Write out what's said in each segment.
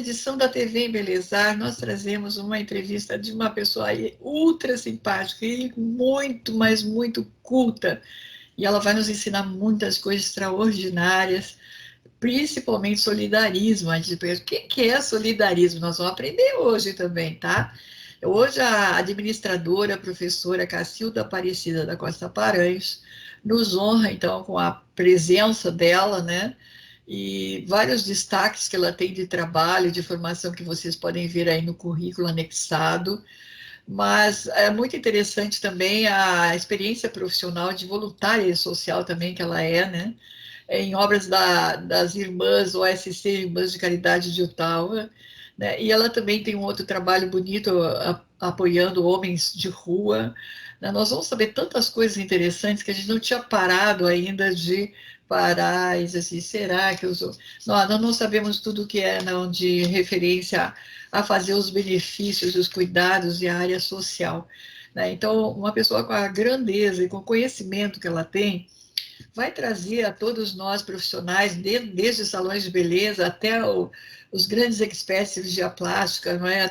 edição da TV Embelezar, nós trazemos uma entrevista de uma pessoa aí ultra simpática e muito, mas muito culta. E ela vai nos ensinar muitas coisas extraordinárias, principalmente solidarismo. A gente pensa, o que é solidarismo? Nós vamos aprender hoje também, tá? Hoje a administradora, a professora Cacilda Aparecida da Costa Paranhos, nos honra, então, com a presença dela, né? E vários destaques que ela tem de trabalho, de formação que vocês podem ver aí no currículo anexado. Mas é muito interessante também a experiência profissional de voluntária social também que ela é, né? Em obras das irmãs OSC, Irmãs de Caridade de Ottawa, né? E ela também tem um outro trabalho bonito apoiando homens de rua, né? Nós vamos saber tantas coisas interessantes que a gente não tinha parado ainda de parar e dizer assim, será que nós não sabemos tudo que é não, de referência a fazer os benefícios, os cuidados e a área social, né? Então, uma pessoa com a grandeza e com o conhecimento que ela tem, vai trazer a todos nós profissionais, desde os salões de beleza até os grandes experts em cirurgia plástica, não é?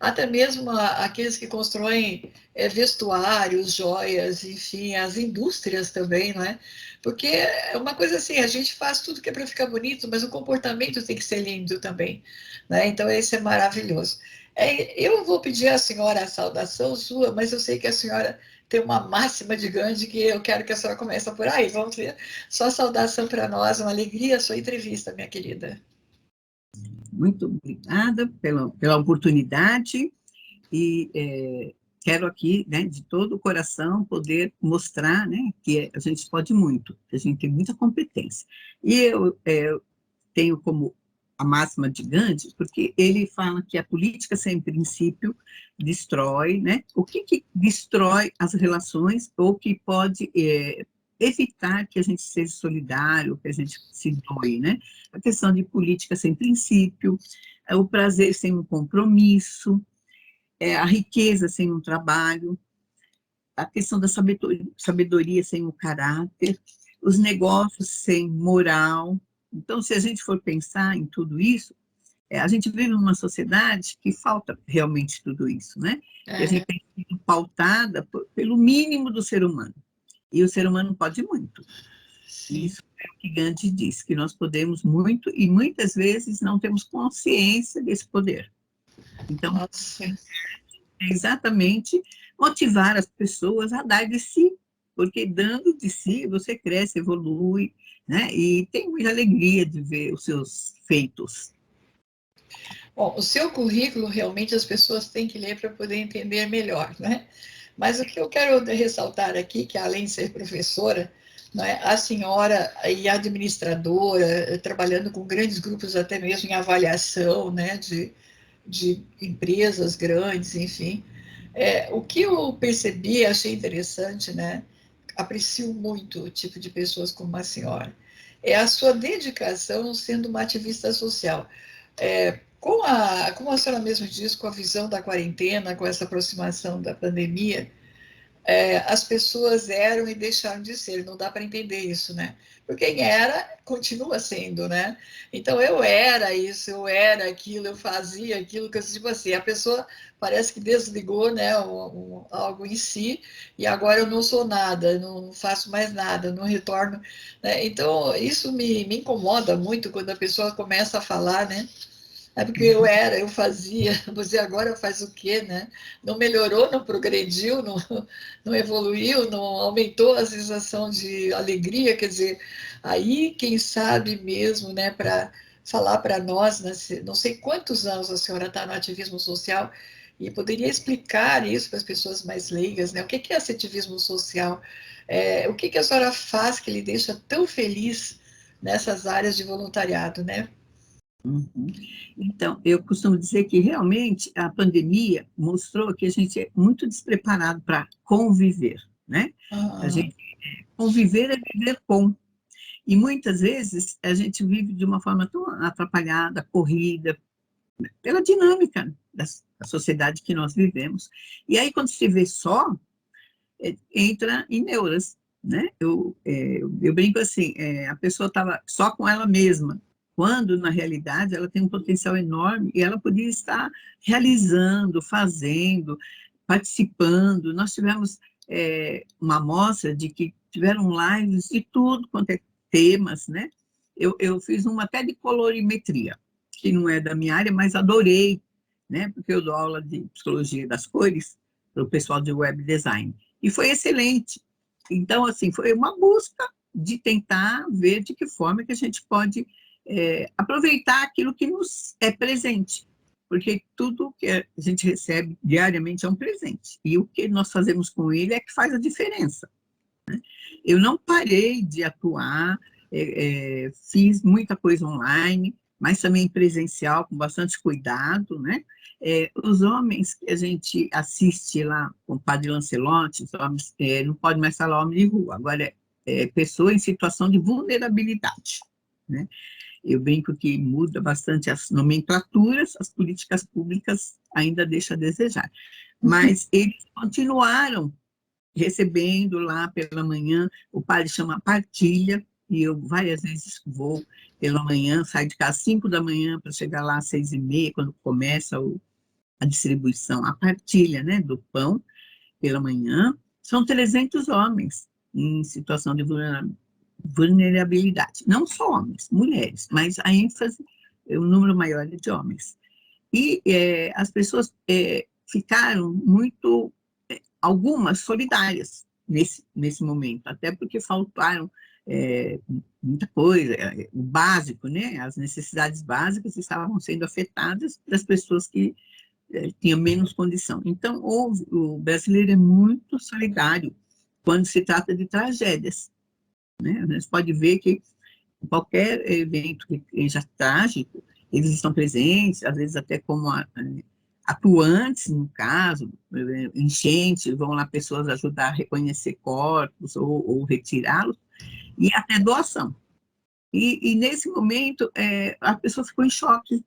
Até mesmo aqueles que constroem vestuários, joias, enfim, as indústrias também, não é? Porque é uma coisa assim, a gente faz tudo que é para ficar bonito, mas o comportamento tem que ser lindo também, né? Então, esse é maravilhoso. Eu vou pedir à senhora a saudação sua, mas eu sei que a senhora tem uma máxima de Gandhi que eu quero que a senhora comece por aí. Vamos ver. Só saudação para nós, uma alegria a sua entrevista, minha querida. Muito obrigada pela oportunidade e quero aqui, né, de todo o coração, poder mostrar, né, que a gente pode muito, que a gente tem muita competência. E eu tenho como a máxima de Gandhi, porque ele fala que a política sem princípio destrói, né? O que destrói as relações ou que pode evitar que a gente seja solidário, que a gente se doe, né? A questão de política sem princípio, o prazer sem um compromisso, a riqueza sem um trabalho, a questão da sabedoria sem um caráter, os negócios sem moral. Então, se a gente for pensar em tudo isso, a gente vive numa sociedade que falta realmente tudo isso, né? E a gente tem sido pautada pelo mínimo do ser humano. E o ser humano pode muito. Sim. Isso é o que Gandhi diz, que nós podemos muito e muitas vezes não temos consciência desse poder. Então, é exatamente motivar as pessoas a dar de si, porque dando de si você cresce, evolui, né? E tem muita alegria de ver os seus feitos. Bom, o seu currículo realmente as pessoas têm que ler para poder entender melhor, né? Mas o que eu quero ressaltar aqui, que além de ser professora, né, a senhora e administradora, trabalhando com grandes grupos, até mesmo em avaliação, né, de empresas grandes, enfim. O que eu percebi, achei interessante, né? Aprecio muito o tipo de pessoas como a senhora. É a sua dedicação sendo uma ativista social. Como a senhora mesmo disse, com a visão da quarentena, com essa aproximação da pandemia, as pessoas eram e deixaram de ser, não dá para entender isso, né? Porque quem era, continua sendo, né? Então, eu era isso, eu era aquilo, eu fazia aquilo, que tipo assim, a pessoa parece que desligou, né, algo em si, e agora eu não sou nada, não faço mais nada, não retorno, né? Então, isso me incomoda muito quando a pessoa começa a falar, né? É porque eu fazia, você agora faz o quê, né? Não melhorou, não progrediu, não evoluiu, não aumentou a sensação de alegria, quer dizer, aí quem sabe mesmo, né, para falar para nós, né, não sei quantos anos a senhora está no ativismo social, e poderia explicar isso para as pessoas mais leigas, né? O que é esse ativismo social? O que a senhora faz que lhe deixa tão feliz nessas áreas de voluntariado, né? Uhum. Então, eu costumo dizer que realmente a pandemia mostrou que a gente é muito despreparado para conviver, né? A Uhum. gente conviver é viver com. E muitas vezes a gente vive de uma forma tão atrapalhada, corrida, pela dinâmica da sociedade que nós vivemos. E aí, quando se vê só, entra em neuras, né? Eu brinco assim, a pessoa estava só com ela mesma, quando, na realidade, ela tem um potencial enorme e ela podia estar realizando, fazendo, participando. Nós tivemos uma amostra de que tiveram lives de tudo quanto é temas, né? Eu fiz uma até de colorimetria, que não é da minha área, mas adorei, né? Porque eu dou aula de psicologia das cores para o pessoal de web design. E foi excelente. Então, assim, foi uma busca de tentar ver de que forma que a gente pode aproveitar aquilo que nos é presente, porque tudo que a gente recebe diariamente é um presente, e o que nós fazemos com ele é que faz a diferença. Eu não parei de atuar, fiz muita coisa online, mas também presencial, com bastante cuidado, né? Os homens que a gente assiste lá com o Padre Lancelotti, os homens, não pode mais falar homem de rua, agora pessoa em situação de vulnerabilidade, né? Eu brinco que muda bastante as nomenclaturas, as políticas públicas ainda deixam a desejar, mas eles continuaram recebendo lá pela manhã, o padre chama partilha, e eu várias vezes vou pela manhã, saio de casa às 5 da manhã para chegar lá às 6h30, quando começa a distribuição, a partilha, né, do pão pela manhã. São 300 homens em situação de vulnerabilidade, não só homens, mulheres, mas a ênfase é um número maior é de homens. E as pessoas ficaram muito, algumas solidárias nesse momento, até porque faltaram muita coisa, o básico, né? As necessidades básicas estavam sendo afetadas das pessoas que tinham menos condição. Então, o brasileiro é muito solidário quando se trata de tragédias, né? A gente pode ver que qualquer evento que seja trágico, eles estão presentes, às vezes até como atuantes, no caso, enchente, vão lá pessoas ajudar a reconhecer corpos ou retirá-los, e até doação. E nesse momento, a pessoa ficou em choque,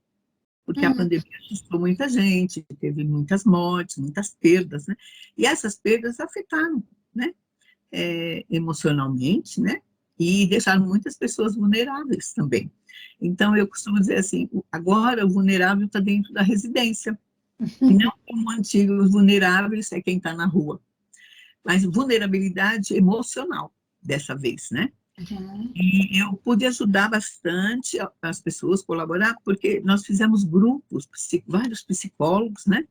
porque a pandemia assustou muita gente, teve muitas mortes, muitas perdas, né? E essas perdas afetaram, né? Emocionalmente, né? E deixaram muitas pessoas vulneráveis também. Então, eu costumo dizer assim, agora o vulnerável está dentro da residência, e não como antigos vulneráveis é quem está na rua, mas vulnerabilidade emocional, dessa vez, né? Uhum. E eu pude ajudar bastante as pessoas, colaborar, porque nós fizemos grupos, vários psicólogos, né?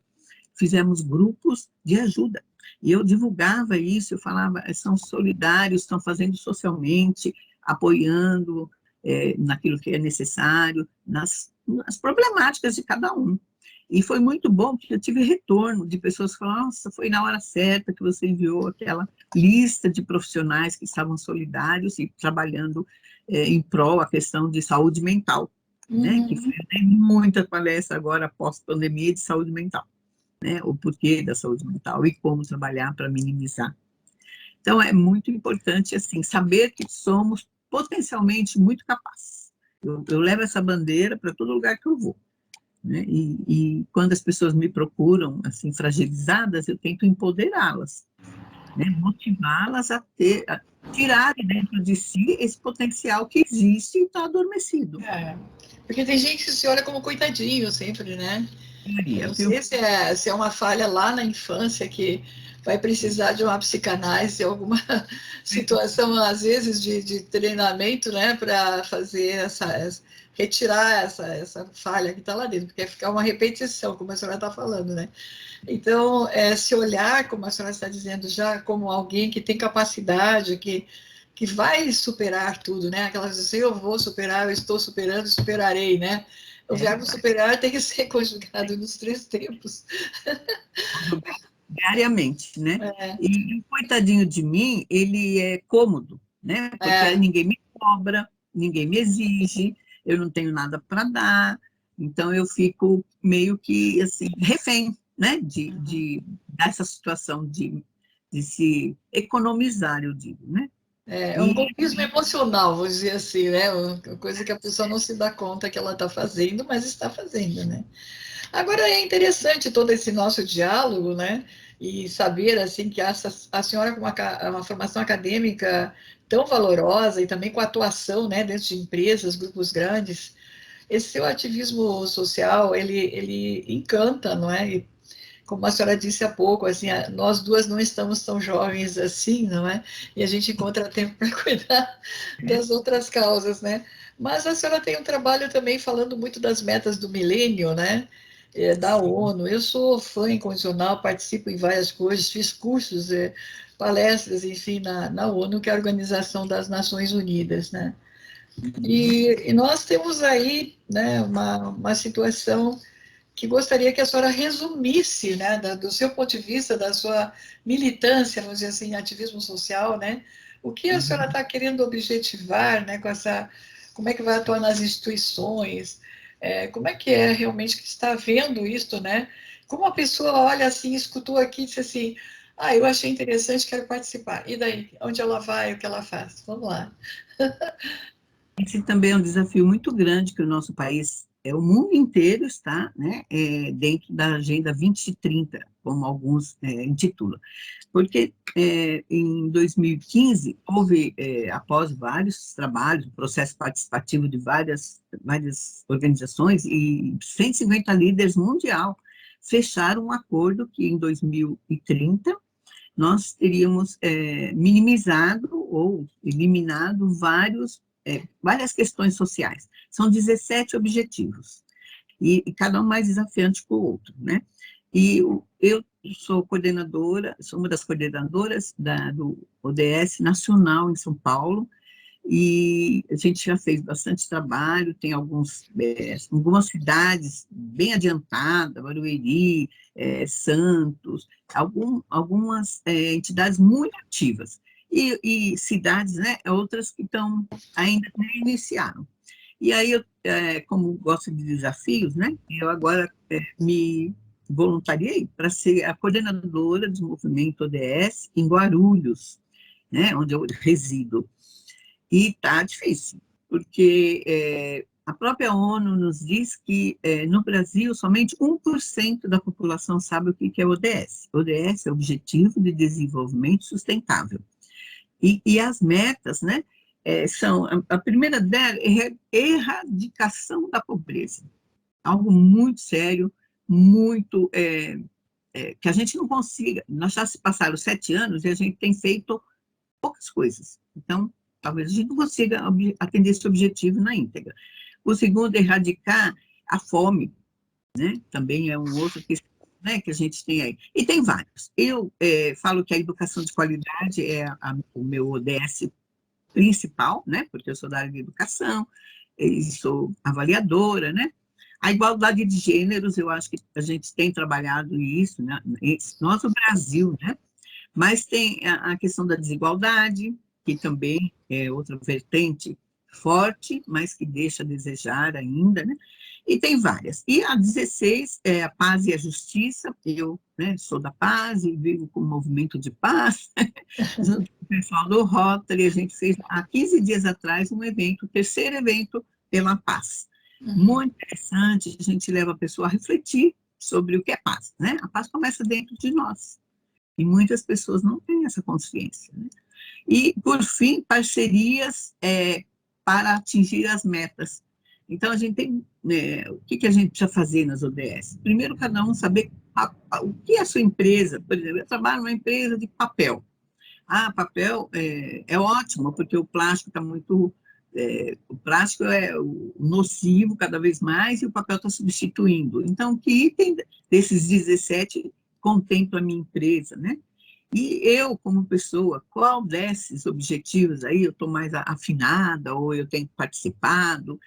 Fizemos grupos de ajuda. E eu divulgava isso, eu falava, são solidários, estão fazendo socialmente, apoiando naquilo que é necessário, nas problemáticas de cada um. E foi muito bom, porque eu tive retorno de pessoas que falaram, nossa, foi na hora certa que você enviou aquela lista de profissionais que estavam solidários e trabalhando em prol a questão de saúde mental, né? Que foi muita palestra agora, pós-pandemia, de saúde mental, né? O porquê da saúde mental e como trabalhar para minimizar. Então, é muito importante, assim, saber que somos potencialmente muito capazes. Eu levo essa bandeira para todo lugar que eu vou, né? E quando as pessoas me procuram, assim, fragilizadas, eu tento empoderá-las, né? Motivá-las a tirar de dentro de si esse potencial que existe e está adormecido. Porque tem gente que se olha como coitadinho sempre, né? Eu Maria, não viu? sei se é uma falha lá na infância que vai precisar de uma psicanálise, alguma situação, às vezes, de treinamento, né, para fazer retirar essa falha que está lá dentro, porque ficar uma repetição, como a senhora está falando, né? Então, se olhar, como a senhora está dizendo já, como alguém que tem capacidade, que vai superar tudo, né? Aquelas assim, eu vou superar, eu estou superando, superarei, né? O verbo superar tem que ser conjugado nos 3 tempos. Diariamente, né? E o coitadinho de mim, ele é cômodo, né? Porque ninguém me cobra, ninguém me exige, eu não tenho nada para dar, então eu fico meio que, assim, refém, né? Dessa situação de se economizar, eu digo, né? É um golpismo emocional, vou dizer assim, né? Uma coisa que a pessoa não se dá conta que ela está fazendo, mas está fazendo, né? Agora é interessante todo esse nosso diálogo, né? E saber assim que a senhora com uma formação acadêmica tão valorosa e também com atuação, né, dentro de empresas, grupos grandes, esse seu ativismo social, ele encanta, não é? E, como a senhora disse há pouco, assim, nós duas não estamos tão jovens assim, não é? E a gente encontra tempo para cuidar das outras causas, né? Mas a senhora tem um trabalho também falando muito das metas do milênio, né? Da Sim. ONU. Eu sou fã incondicional, participo em várias coisas, fiz cursos, palestras, enfim, na ONU, que é a Organização das Nações Unidas, né? Uhum. E nós temos aí, né, uma situação que gostaria que a senhora resumisse, né, do seu ponto de vista, da sua militância, vamos dizer assim, ativismo social, né, o que a senhora Uhum. está querendo objetivar, né, com essa, como é que vai atuar nas instituições, como é que é realmente que está vendo isso, né, como a pessoa olha assim, escutou aqui e disse assim, eu achei interessante, quero participar, e daí, onde ela vai, o que ela faz? Vamos lá. Esse também é um desafio muito grande que o nosso país, o mundo inteiro está, né, dentro da Agenda 2030, como alguns intitulam. Porque em 2015 houve, após vários trabalhos, processo participativo de várias organizações e 150 líderes mundial fecharam um acordo que em 2030 nós teríamos minimizado ou eliminado várias questões sociais. São 17 objetivos, e cada um mais desafiante que o outro, né? E eu sou coordenadora, sou uma das coordenadoras do ODS Nacional em São Paulo, e a gente já fez bastante trabalho, tem algumas cidades bem adiantadas, Barueri, Santos, algumas entidades muito ativas, e cidades, né, outras que ainda nem iniciaram. E aí, como gosto de desafios, né, eu agora me voluntariei para ser a coordenadora do movimento ODS em Guarulhos, né, onde eu resido. E está difícil, porque a própria ONU nos diz que no Brasil somente 1% da população sabe o que é ODS. ODS é Objetivo de Desenvolvimento Sustentável. E as metas, né, são, a primeira dela é erradicação da pobreza, algo muito sério, muito, que a gente não consiga, nós já se passaram 7 anos e a gente tem feito poucas coisas. Então, talvez a gente não consiga atender esse objetivo na íntegra. O segundo é erradicar a fome, né? Também é um outro né, que a gente tem aí. E tem vários. Eu falo que a educação de qualidade é o meu ODS principal, né? Porque eu sou da área de educação, e sou avaliadora, né? A igualdade de gêneros, eu acho que a gente tem trabalhado isso, né? Nós, o Brasil, né? Mas tem a questão da desigualdade, que também é outra vertente forte, mas que deixa a desejar ainda, né? E tem várias. E a 16 é a paz e a justiça. Eu, né, sou da paz e vivo com o movimento de paz. Junto com o pessoal do Rotary, a gente fez há 15 dias atrás um evento, o terceiro evento pela paz. Uhum. Muito interessante, a gente leva a pessoa a refletir sobre o que é paz, né? A paz começa dentro de nós. E muitas pessoas não têm essa consciência, né? E, por fim, parcerias para atingir as metas. Então, a gente tem, o que a gente precisa fazer nas ODS? Primeiro, cada um saber o que é a sua empresa. Por exemplo, eu trabalho numa empresa de papel. Papel é ótimo, porque o plástico está muito... o plástico é nocivo cada vez mais e o papel está substituindo. Então, que item desses 17 contempla a minha empresa, né? E eu, como pessoa, qual desses objetivos aí eu estou mais afinada ou eu tenho participado?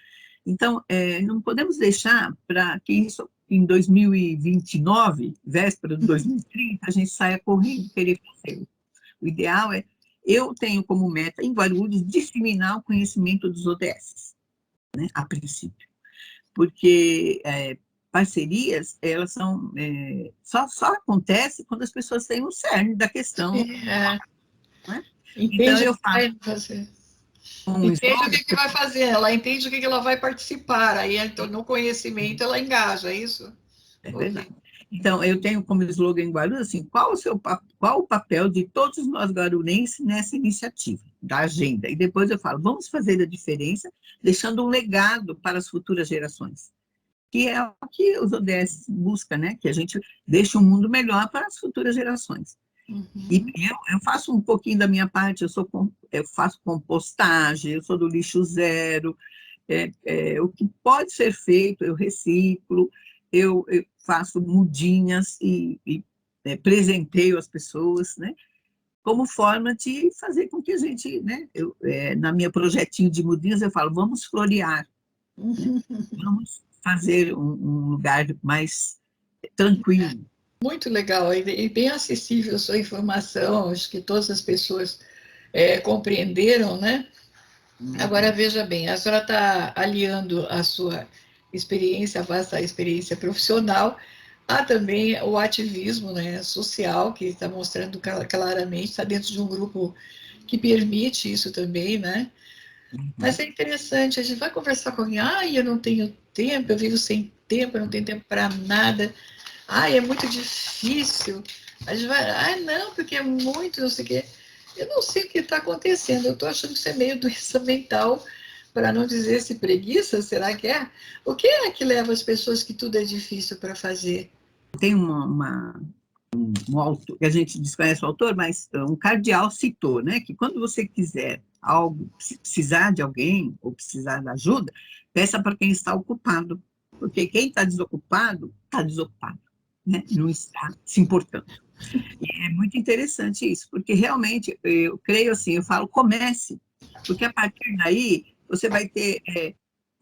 Então, não podemos deixar para que isso, em 2029, véspera de 2030, a gente saia correndo querer fazer. O ideal eu tenho como meta, em Guarulhos, disseminar o conhecimento dos ODS, né, a princípio. Porque parcerias, elas são, só acontece quando as pessoas têm o cerne da questão, Sim, né? Então, entende o eu que faço vai fazer. um Entende o slide, que vai fazer, ela entende o que ela vai participar, aí então, no conhecimento ela engaja, é isso? é verdade. Ok. Então, eu tenho como slogan em Guarulhos, assim, qual o papel de todos nós guarulhenses nessa iniciativa da agenda? E depois eu falo, vamos fazer a diferença, deixando um legado para as futuras gerações, que é o que os ODS busca, né? Que a gente deixe um mundo melhor para as futuras gerações. E Uhum. eu faço um pouquinho da minha parte, eu faço compostagem, eu sou do lixo zero, o que pode ser feito, eu reciclo, eu faço mudinhas e presenteio as pessoas, né? Como forma de fazer com que a gente, né? Na minha projetinho de mudinhas, eu falo, vamos florear, né? Vamos fazer um lugar mais tranquilo. Muito legal e bem acessível a sua informação, acho que todas as pessoas compreenderam, né? Agora, veja bem, a senhora está aliando a sua experiência, a vasta experiência profissional, há também o ativismo, né, social, que está mostrando claramente, está dentro de um grupo que permite isso também, né? Mas é interessante, a gente vai conversar com alguém, eu não tenho tempo, eu vivo sem tempo, eu não tenho tempo para nada, é muito difícil. A gente vai, não, porque é muito, não sei o quê. Eu não sei o que está acontecendo. Eu estou achando que isso é meio doença mental, para não dizer se preguiça, será que é? O que é que leva as pessoas que tudo é difícil para fazer? Tem um autor, que a gente desconhece o autor, mas um cardeal citou, né, que quando você quiser algo, precisar de alguém ou precisar de ajuda, peça para quem está ocupado, porque quem está desocupado, né, não está se importando. E é muito interessante isso, porque realmente, eu creio assim, eu falo, comece, porque a partir daí você vai ter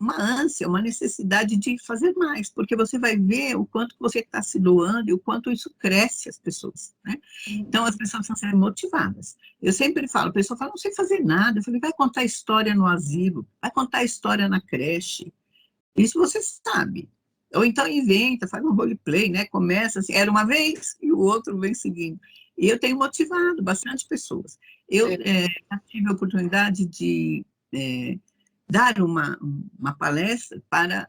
uma ânsia, uma necessidade de fazer mais, porque você vai ver o quanto você está se doando e o quanto isso cresce as pessoas, né? Então, as pessoas precisam ser motivadas. Eu sempre falo, a pessoa fala, não sei fazer nada, eu falei, vai contar história no asilo, vai contar história na creche, isso você sabe. Ou então inventa, faz um roleplay, né? Começa assim, era uma vez e o outro vem seguindo. E eu tenho motivado bastante pessoas. Eu já tive a oportunidade de dar uma palestra para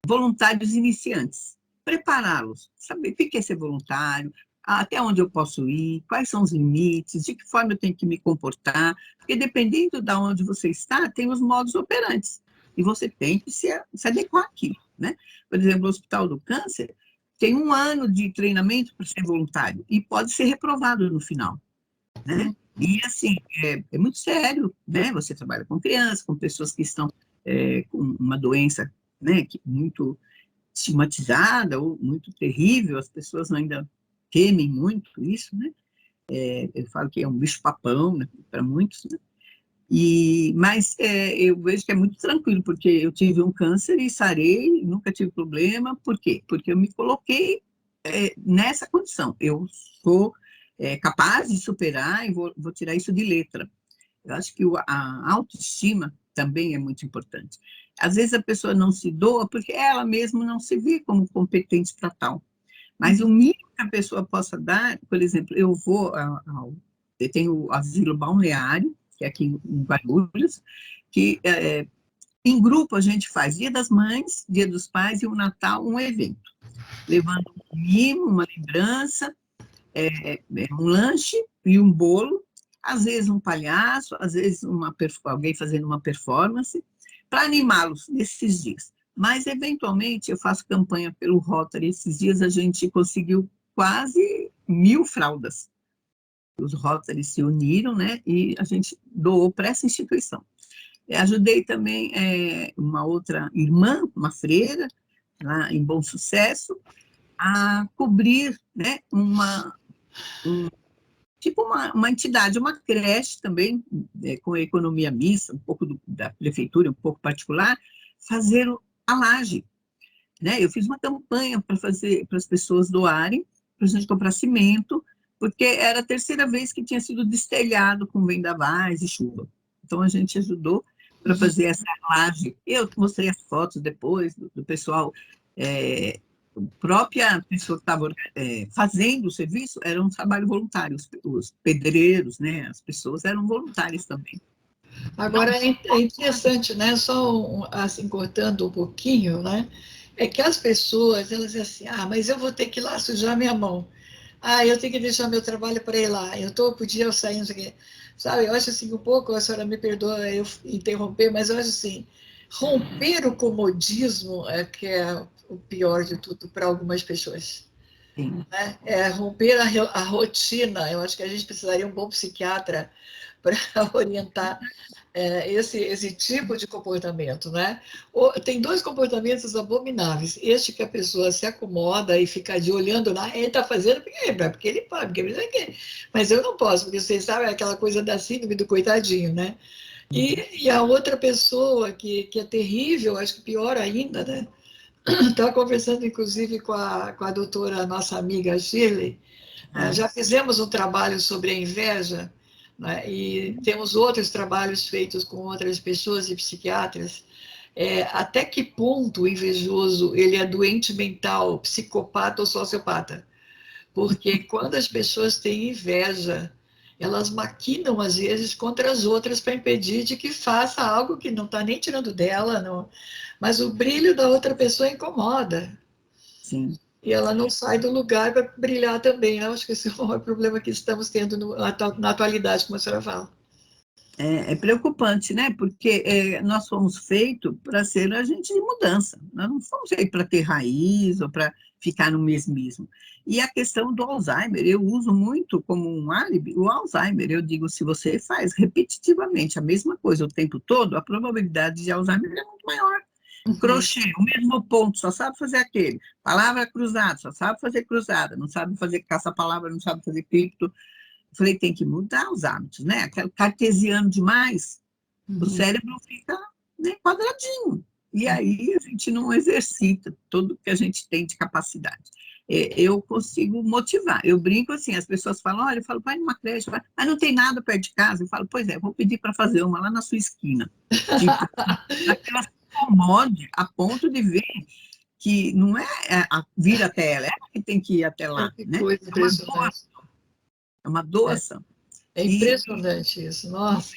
voluntários iniciantes, prepará-los, saber o que é ser voluntário, até onde eu posso ir, quais são os limites, de que forma eu tenho que me comportar, porque dependendo de onde você está, tem os modos operantes, e você tem que se adequar àquilo, né? Por exemplo, o Hospital do Câncer tem 1 ano de treinamento para ser voluntário, e pode ser reprovado no final, né? E, assim, é muito sério, né? Você trabalha com crianças, com pessoas que estão com uma doença, né, muito estigmatizada ou muito terrível, as pessoas ainda temem muito isso, né? Eu falo que é um bicho-papão, né, para muitos, né? Mas eu vejo que é muito tranquilo, porque eu tive um câncer e sarei, nunca tive problema. Por quê? Porque eu me coloquei nessa condição. Eu sou capaz de superar e vou tirar isso de letra. Eu acho que a autoestima também é muito importante. Às vezes a pessoa não se doa porque ela mesma não se vê como competente para tal. Mas o mínimo que a pessoa possa dar, por exemplo, eu tenho o asilo balneário, que é aqui em Guarulhos, que em grupo a gente faz Dia das Mães, Dia dos Pais e o Natal, um evento, levando um mimo, uma lembrança, um lanche e um bolo, às vezes um palhaço, às vezes alguém fazendo uma performance, para animá-los nesses dias. Mas, eventualmente, eu faço campanha pelo Rotary. Esses dias a gente conseguiu quase 1.000 fraldas. Os Rotary se uniram, né, e a gente doou para essa instituição. Ajudei também uma outra irmã, uma freira, lá em Bom Sucesso, a cobrir, né, tipo uma entidade, uma creche também, com economia mista, um pouco da prefeitura, um pouco particular, fazer a laje, né? Eu fiz uma campanha para as pessoas doarem, para a gente comprar cimento, porque era a terceira vez que tinha sido destelhado com vendavais e chuva. Então, a gente ajudou para fazer essa laje. Eu mostrei as fotos depois do pessoal, a própria pessoa que estava fazendo o serviço era um trabalho voluntário, os pedreiros, né, as pessoas eram voluntárias também. Agora é interessante, né? Só assim cortando um pouquinho, né? É que as pessoas, elas dizem assim, mas eu vou ter que ir lá sujar minha mão. Eu tenho que deixar meu trabalho para ir lá. Podia sair, não sei o quê. Sabe, eu acho assim, um pouco, a senhora me perdoa eu interromper, mas eu acho assim, romper o comodismo é que é o pior de tudo para algumas pessoas. Sim, Né? É romper a rotina. Eu acho que a gente precisaria de um bom psiquiatra para orientar esse tipo de comportamento, né? Tem dois comportamentos abomináveis. Este que a pessoa se acomoda e fica de olhando lá, ele está fazendo porque ele pode, porque ele não quer. Mas eu não posso, porque vocês sabem aquela coisa da síndrome do coitadinho, né? E a outra pessoa que é terrível, acho que pior ainda, né? Estava conversando, inclusive, com a doutora, nossa amiga Shirley. Já fizemos um trabalho sobre a inveja, né? E temos outros trabalhos feitos com outras pessoas e psiquiatras. Até que ponto o invejoso ele é doente mental, psicopata ou sociopata? Porque quando as pessoas têm inveja, elas maquinam às vezes contra as outras para impedir de que faça algo que não está nem tirando dela, não. Mas o brilho da outra pessoa incomoda. sim. E ela não sai do lugar para brilhar também. Eu acho que esse é o maior problema que estamos tendo na atualidade, como a senhora fala. É preocupante, né? Porque nós fomos feitos para ser agente de mudança. Nós não fomos feitos para ter raiz ou para ficar no mesmismo. E a questão do Alzheimer, eu uso muito como um álibi o Alzheimer. Eu digo, se você faz repetitivamente a mesma coisa o tempo todo, a probabilidade de Alzheimer é muito maior. Uhum. Crochê, o mesmo ponto, só sabe fazer aquele. Palavra cruzada, só sabe fazer cruzada. Não sabe fazer caça-palavra, não sabe fazer cripto. Eu falei, tem que mudar os hábitos, né? Aquele cartesiano demais, o Uhum. cérebro fica, né, quadradinho. E aí a gente não exercita tudo que a gente tem de capacidade. Eu consigo motivar. Eu brinco assim, as pessoas falam, olha, eu falo, vai numa creche, vai, mas não tem nada perto de casa. Eu falo, pois é, vou pedir para fazer uma lá na sua esquina. Tipo, para que ela se incomode a ponto de ver que não é vir até ela, é ela que tem que ir até lá, Que né? coisa impressionante. É uma É, doação. é E, impressionante isso. Nossa.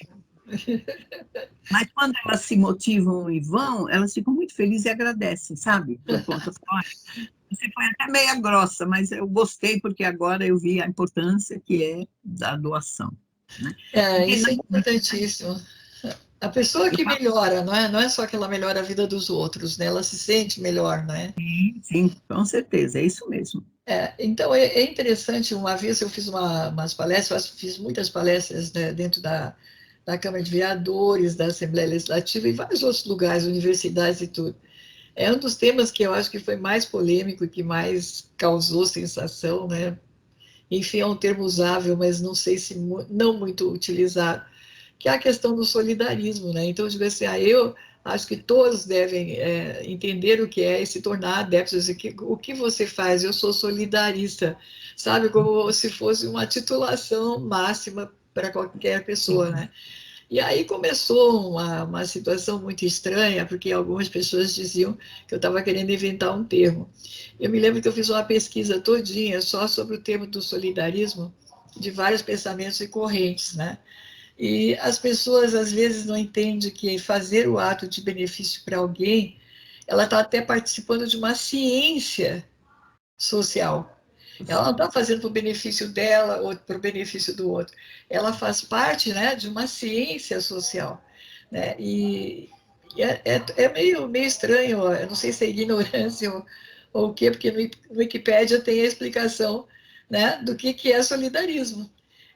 Mas quando elas se motivam e vão, elas ficam muito felizes e agradecem, sabe? Por conta, olha, você foi até meia grossa, mas eu gostei porque agora eu vi a importância que é da doação, né? Porque Isso não, é importantíssimo. A pessoa eu que falo, melhora, não é só que ela melhora a vida dos outros, né? Ela se sente melhor, né? sim, com certeza, é isso mesmo. Então, é interessante, uma vez eu fiz umas palestras, fiz muitas palestras, né, dentro da Câmara de Vereadores, da Assembleia Legislativa e vários outros lugares, universidades e tudo. É um dos temas que eu acho que foi mais polêmico e que mais causou sensação, né? Enfim, é um termo usável, mas não sei se não muito utilizado, que é a questão do solidarismo, né? Então, eu digo assim, eu acho que todos devem entender o que é e se tornar adeptos. O que você faz? Eu sou solidarista, sabe? Como se fosse uma titulação máxima para qualquer pessoa, né? E aí começou uma situação muito estranha, porque algumas pessoas diziam que eu estava querendo inventar um termo. Eu me lembro que eu fiz uma pesquisa todinha só sobre o termo do solidarismo, de vários pensamentos e correntes, né? E as pessoas às vezes não entendem que fazer o ato de benefício para alguém, ela está até participando de uma ciência social. Ela não está fazendo para o benefício dela ou para o benefício do outro. Ela faz parte, né, de uma ciência social. Né? É meio estranho, eu não sei se é ignorância ou o quê, porque no Wikipédia tem a explicação, né, do que é solidarismo.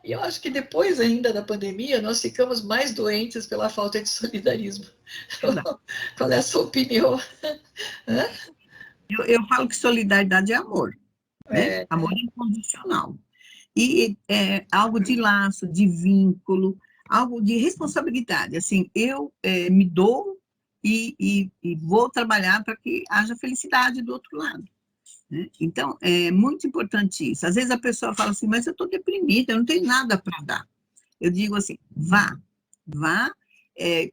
E eu acho que depois ainda da pandemia, nós ficamos mais doentes pela falta de solidarismo. Verdade. Qual é a sua opinião? Eu falo que solidariedade é amor, né? É, Amor incondicional. E é algo de laço, de vínculo, algo de responsabilidade. Assim, eu me dou e vou trabalhar para que haja felicidade do outro lado. Né? Então, é muito importante isso. Às vezes a pessoa fala assim, mas eu estou deprimida, eu não tenho nada para dar. Eu digo assim, vá,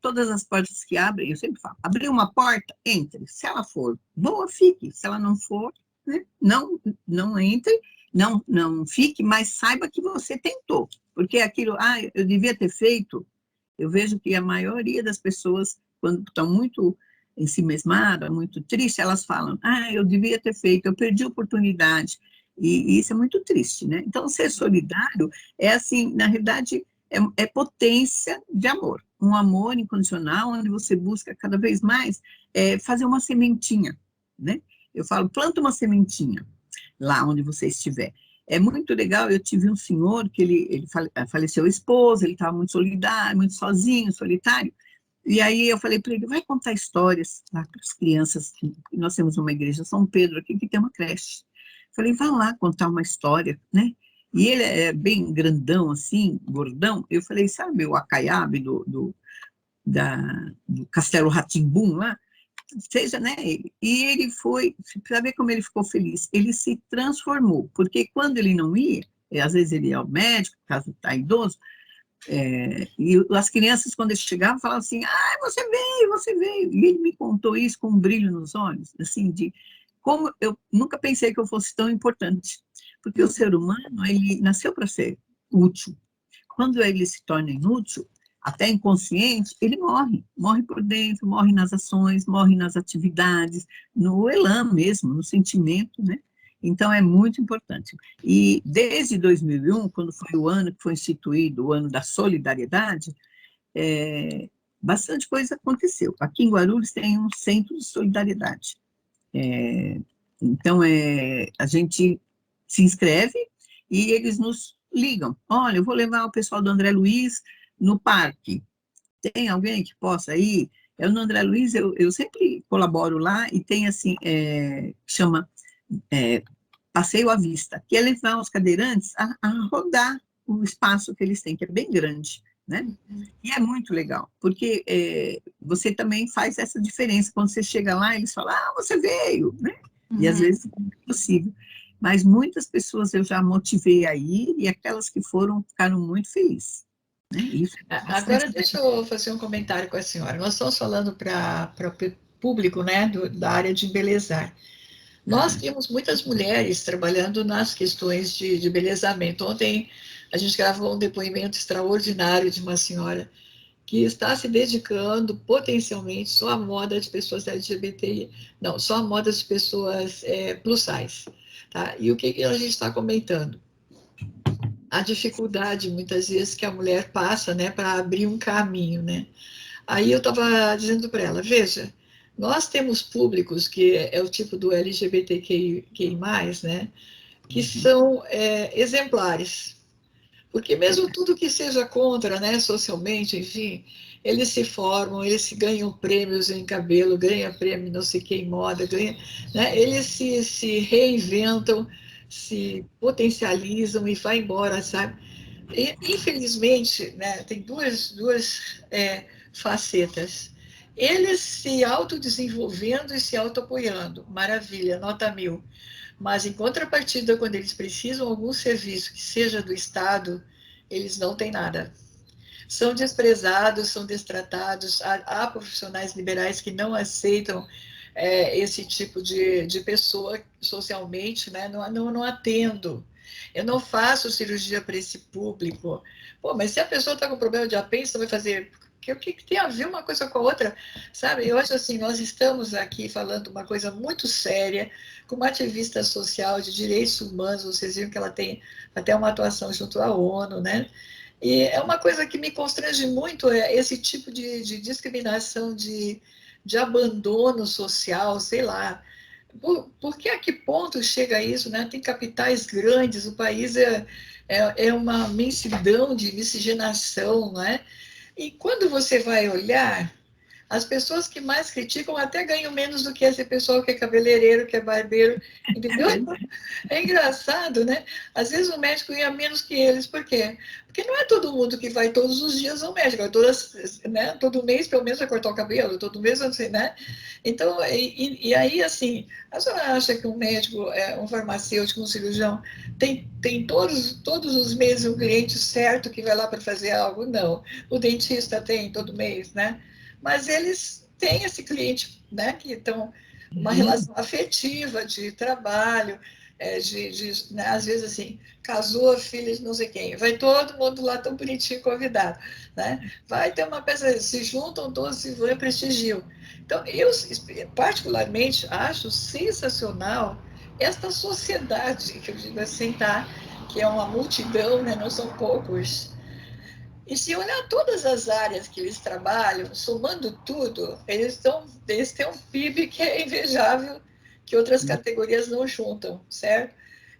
todas as portas que abrem, eu sempre falo, abrir uma porta, entre. Se ela for boa, fique. Se ela não for, né, não entre, não fique, mas saiba que você tentou. Porque aquilo, eu devia ter feito, eu vejo que a maioria das pessoas, quando estão muito ensimesmada, muito triste, elas falam, eu devia ter feito, eu perdi a oportunidade, e isso é muito triste, né? Então, ser solidário é assim, na realidade, é potência de amor, um amor incondicional, onde você busca cada vez mais fazer uma sementinha, né? Eu falo, planta uma sementinha lá onde você estiver. É muito legal, eu tive um senhor que ele faleceu a esposa, ele estava muito solidário, muito sozinho, solitário, e aí eu falei para ele, vai contar histórias lá para as crianças, nós temos uma igreja São Pedro aqui que tem uma creche. Falei, vai lá contar uma história, né? E ele é bem grandão, assim, gordão. Eu falei, sabe o Acaiabe do Castelo rá lá? Seja, né? E ele foi, para ver como ele ficou feliz, ele se transformou, porque quando ele não ia, às vezes ele ia ao médico, caso está idoso, e as crianças, quando eles chegavam, falavam assim, você veio, você veio. E ele me contou isso com um brilho nos olhos, assim, de como eu nunca pensei que eu fosse tão importante. Porque o ser humano, ele nasceu para ser útil. Quando ele se torna inútil, até inconsciente, ele morre por dentro, morre nas ações, morre nas atividades, no elan mesmo, no sentimento, né? Então, é muito importante. E desde 2001, quando foi o ano que foi instituído, o ano da solidariedade, bastante coisa aconteceu. Aqui em Guarulhos tem um centro de solidariedade. Então, a gente se inscreve e eles nos ligam. Olha, eu vou levar o pessoal do André Luiz no parque. Tem alguém que possa ir? No André Luiz, eu sempre colaboro lá e tem assim, chama passeio à vista, que é levar os cadeirantes a rodar o espaço que eles têm, que é bem grande, né? E é muito legal, porque você também faz essa diferença. Quando você chega lá, eles falam, você veio, né? E às vezes não é possível. Mas muitas pessoas eu já motivei a ir, e aquelas que foram ficaram muito felizes. Né? Isso é Agora, deixa eu fazer um comentário com a senhora. Nós estamos falando para o público, né, da área de embelezar. Nós temos muitas mulheres trabalhando nas questões de embelezamento. Ontem a gente gravou um depoimento extraordinário de uma senhora que está se dedicando potencialmente só à moda de pessoas LGBTI, não, só à moda de pessoas plus size. Tá? E o que a gente está comentando? A dificuldade, muitas vezes, que a mulher passa, né, para abrir um caminho, né? Aí eu estava dizendo para ela, veja, nós temos públicos que é o tipo do LGBTQI+, né, que são exemplares, porque mesmo tudo que seja contra, né, socialmente, enfim, eles se formam, eles se ganham prêmios em cabelo, ganham prêmio não sei que em moda, né, eles se reinventam, se potencializam e vai embora, sabe? E, infelizmente, né, tem duas facetas. Eles se autodesenvolvendo e se autoapoiando, maravilha, nota 1000. Mas, em contrapartida, quando eles precisam de algum serviço que seja do Estado, eles não têm nada. São desprezados, são destratados. Há profissionais liberais que não aceitam esse tipo de pessoa socialmente, né? Não atendo. Eu não faço cirurgia para esse público. Pô, mas se a pessoa está com problema de apêndice, você vai fazer. O que tem a ver uma coisa com a outra? Sabe? Eu acho assim, nós estamos aqui falando uma coisa muito séria, com uma ativista social de direitos humanos, vocês viram que ela tem até uma atuação junto à ONU, né? E é uma coisa que me constrange muito, esse tipo de discriminação, de abandono social, sei lá. Porque a que ponto chega isso, né? Tem capitais grandes, o país é uma imensidão de miscigenação, não é? E quando você vai olhar, as pessoas que mais criticam até ganham menos do que esse pessoal que é cabeleireiro, que é barbeiro, entendeu? É engraçado, né? Às vezes o médico ganha menos que eles, por quê? Porque não é todo mundo que vai todos os dias ao médico, né? Todo mês pelo menos vai cortar o cabelo, todo mês, assim, né? Então, e aí, assim, a senhora acha que um médico, um farmacêutico, um cirurgião, tem todos os meses um cliente certo que vai lá para fazer algo? Não. O dentista tem todo mês, né? Mas eles têm esse cliente, né, que estão uma relação afetiva de trabalho, né, às vezes assim, casou a filha de não sei quem, vai todo mundo lá tão bonitinho convidado, né? Vai ter uma peça, se juntam todos e vão e prestigiam. Então, eu particularmente acho sensacional esta sociedade, que eu digo assim, tá? Que é uma multidão, né? Não são poucos. E se olhar todas as áreas que eles trabalham, somando tudo, eles têm um PIB que é invejável, que outras categorias não juntam, certo?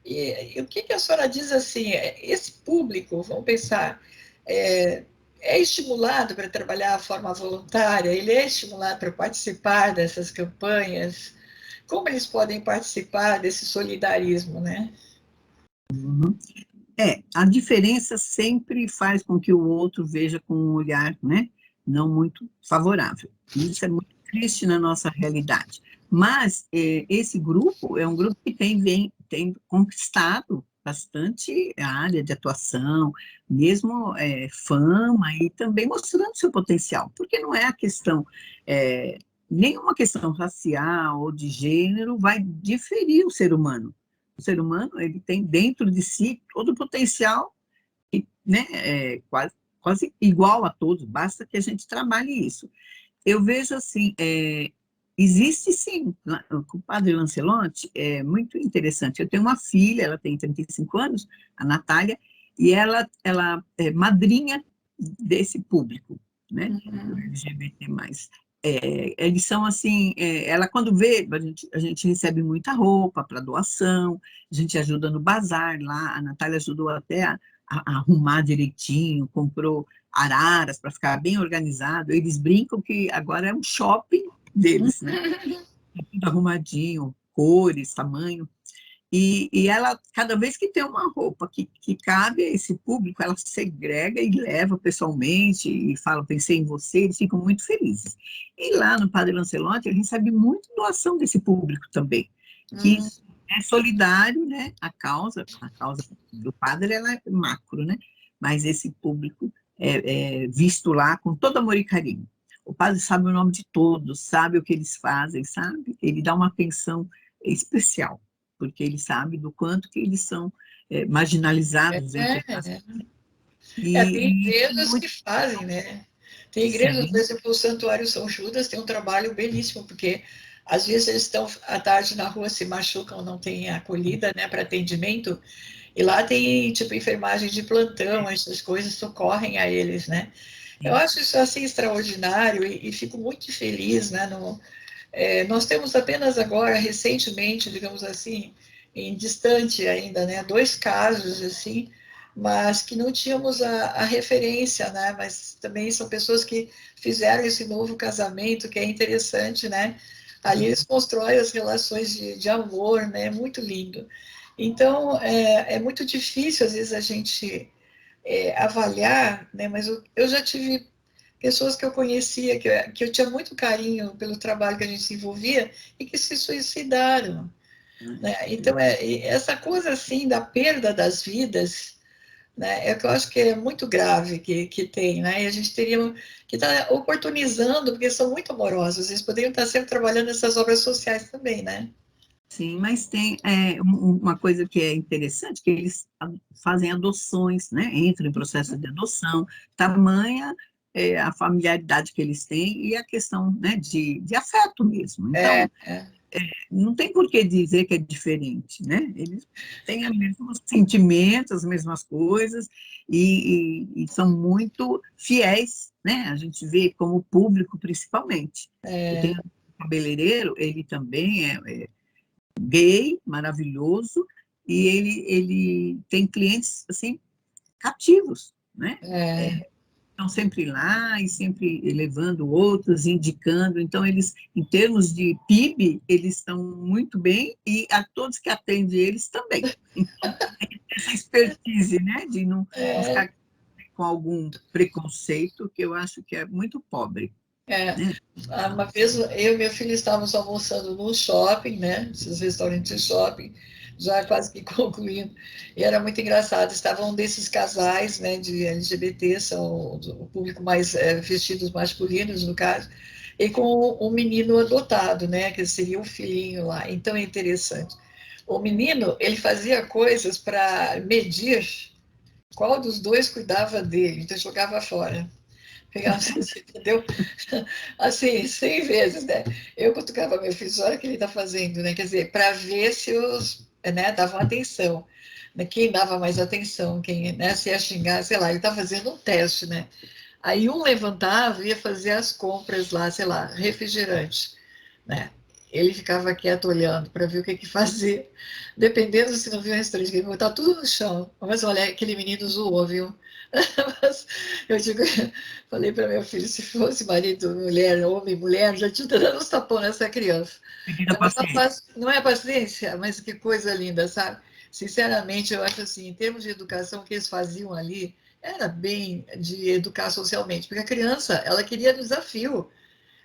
E o que a senhora diz assim? Esse público, vamos pensar, é estimulado para trabalhar de forma voluntária? Ele é estimulado para participar dessas campanhas? Como eles podem participar desse solidarismo, né? A diferença sempre faz com que o outro veja com um olhar, né, não muito favorável. Isso é muito triste na nossa realidade. Mas esse grupo é um grupo que tem conquistado bastante a área de atuação, mesmo fama, e também mostrando seu potencial, porque não é a questão, nenhuma questão racial ou de gênero vai diferir o ser humano. O ser humano, ele tem dentro de si todo o potencial, né, quase igual a todos, basta que a gente trabalhe isso. Eu vejo assim, existe sim, com o padre Lancelotti, é muito interessante. Eu tenho uma filha, ela tem 35 anos, a Natália, e ela é madrinha desse público, né, do LGBT+. Eles são assim, ela quando vê, a gente recebe muita roupa para doação, a gente ajuda no bazar lá, a Natália ajudou até a arrumar direitinho, comprou araras para ficar bem organizado, eles brincam que agora é um shopping deles, né? Tudo arrumadinho, cores, tamanho. E ela, cada vez que tem uma roupa que cabe a esse público, ela segrega e leva pessoalmente e fala, pensei em você, eles ficam muito felizes. E lá no Padre Lancelotti, ele recebe muita doação desse público também, que é solidário, né, a causa do padre, ela é macro, né, mas esse público é visto lá com todo amor e carinho. O padre sabe o nome de todos, sabe o que eles fazem, sabe? Ele dá uma atenção especial, porque ele sabe do quanto que eles são marginalizados entre as... Tem E igrejas muito... que fazem, né? Tem igrejas, por Sim, exemplo, o Santuário São Judas tem um trabalho belíssimo, porque às vezes eles estão à tarde na rua, se machucam, não têm acolhida, né, para atendimento, e lá tem, tipo, enfermagem de plantão, essas coisas socorrem a eles, né? Eu sim. acho isso, assim, extraordinário e fico muito feliz, né? Nós temos apenas agora, recentemente, digamos assim, em distante ainda, né, 2 casos, assim, mas que não tínhamos a referência, né, mas também são pessoas que fizeram esse novo casamento, que é interessante, né, ali eles constroem as relações de amor, né, é muito lindo. Então, é muito difícil, às vezes, a gente avaliar, né, mas eu já tive pessoas que eu conhecia, que eu tinha muito carinho pelo trabalho que a gente se envolvia e que se suicidaram, né? Então, essa coisa assim da perda das vidas, né, é que eu acho que é muito grave que tem, né? E a gente teria que estar oportunizando, porque são muito amorosos, eles poderiam estar sempre trabalhando nessas obras sociais também, né? Sim, mas tem uma coisa que é interessante, que eles fazem adoções, né? Entram em processo de adoção, tamanha a familiaridade que eles têm e a questão, né, de afeto mesmo. É, Então, não tem por que dizer que é diferente, né? Eles têm os mesmos sentimentos, as mesmas coisas, e são muito fiéis, né? A gente vê como público, principalmente. Eu tenho um cabeleireiro, ele também é gay, maravilhoso, e ele tem clientes, assim, cativos, né? é, Estão sempre lá e sempre levando outros, indicando. Então, eles, em termos de PIB, eles estão muito bem e a todos que atendem eles também. Então, essa expertise, né, de não é, ficar com algum preconceito, que eu acho que é muito pobre, é. né? Uma vez eu e meu filho estávamos almoçando no shopping, né? Esses restaurantes de shopping, já quase que concluindo. E era muito engraçado. Estava um desses casais, né, de LGBT, são o público mais vestidos masculinos, no caso, e com um menino adotado, né? Que seria um filhinho lá. Então é interessante. o menino, ele fazia coisas para medir qual dos dois cuidava dele, então jogava fora. Pegava, entendeu? Assim, 100 vezes, né? Eu cutucava meu filho, olha o que ele está fazendo, né? Quer dizer, para ver se os, né, davam atenção. Né? Quem dava mais atenção, quem, né, se ia xingar, sei lá, ele está fazendo um teste, né? Aí um levantava e ia fazer as compras lá, sei lá, refrigerante, né? Ele ficava quieto olhando para ver o que, que fazer. Dependendo se não viu o restaurante, ele botar tudo no chão. Mas olha, aquele menino zoou, viu? Mas eu digo, falei para meu filho, se fosse marido, mulher, homem, mulher, já tinha dado uns tapão nessa criança. Perdida Mas paciência. não é paciência, mas que coisa linda, sabe? Sinceramente, eu acho assim, em termos de educação, o que eles faziam ali era bem de educar socialmente, porque a criança, ela queria desafio,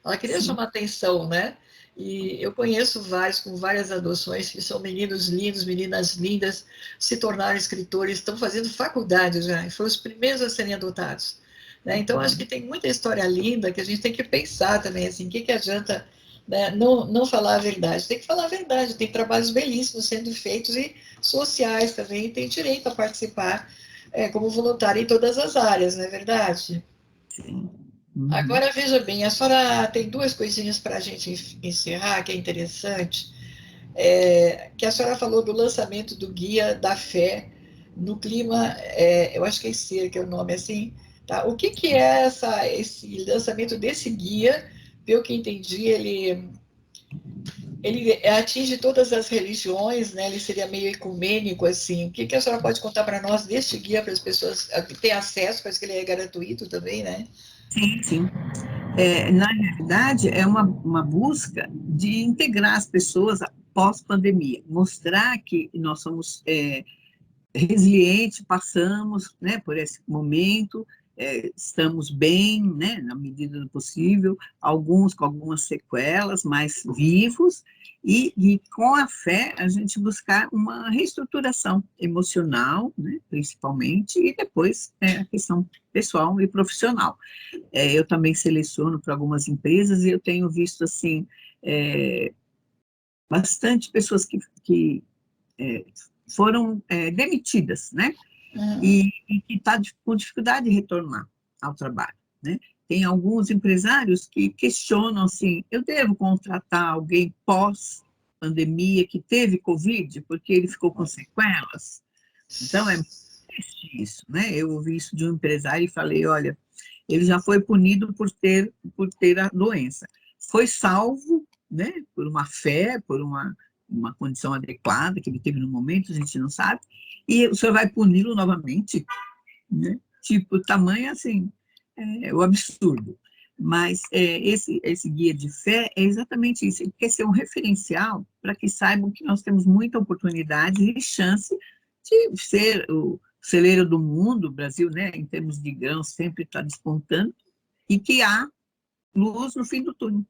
ela queria Sim. chamar atenção, né? E eu conheço vários com várias adoções que são meninos lindos, meninas lindas, se tornaram escritores, estão fazendo faculdade já, e foram os primeiros a serem adotados. Né? Então, acho que tem muita história linda que a gente tem que pensar também, assim, o que, que adianta, né, não falar a verdade? Tem que falar a verdade, tem trabalhos belíssimos sendo feitos e sociais também, tem direito a participar como voluntário em todas as áreas, não é verdade? Sim. Uhum. Agora, veja bem, a senhora tem duas coisinhas para a gente encerrar, que é interessante, que a senhora falou do lançamento do Guia da Fé no clima, eu acho que é ICER, que é o nome assim, tá? O que, que é esse lançamento desse guia? Pelo que entendi, ele atinge todas as religiões, né? Ele seria meio ecumênico, assim. O que, que a senhora pode contar para nós deste guia, para as pessoas que têm acesso, parece que ele é gratuito também, né? Sim, sim. Na realidade, é uma busca de integrar as pessoas pós-pandemia, mostrar que nós somos resilientes, passamos, né, por esse momento, estamos bem, né, na medida do possível, alguns com algumas sequelas, mas vivos, e com a fé a gente buscar uma reestruturação emocional, né, principalmente, e depois a questão pessoal e profissional. Eu também seleciono para algumas empresas e eu tenho visto, assim, bastante pessoas que é, foram demitidas, né? Uhum. E que está com dificuldade de retornar ao trabalho, né? Tem alguns empresários que questionam assim, eu devo contratar alguém pós-pandemia que teve Covid, porque ele ficou com sequelas? Então, é triste isso, né? Eu ouvi isso de um empresário e falei, olha, ele já foi punido por ter a doença. Foi salvo, né, por uma fé, por uma condição adequada que ele teve no momento, a gente não sabe, e o senhor vai puni-lo novamente, né? Tipo, tamanho assim, o absurdo. Mas esse guia de fé é exatamente isso, ele quer ser um referencial para que saibam que nós temos muita oportunidade e chance de ser o celeiro do mundo, o Brasil, né, em termos de grãos, sempre está despontando, e que há luz no fim do túnel,